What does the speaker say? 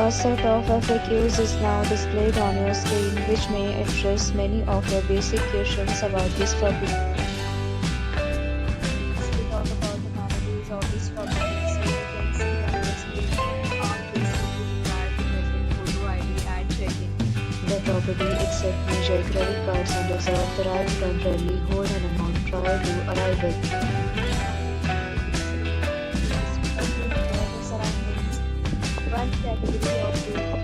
A set of FAQs is now displayed on your screen, which may address many of your basic questions about this topic. Next, we talk about the amenities of this property. So you can see on the screen how basically required to present photo ID at check-in. The property accepts major credit cards and reserves the right to temporarily hold an amount prior to arrival. One category of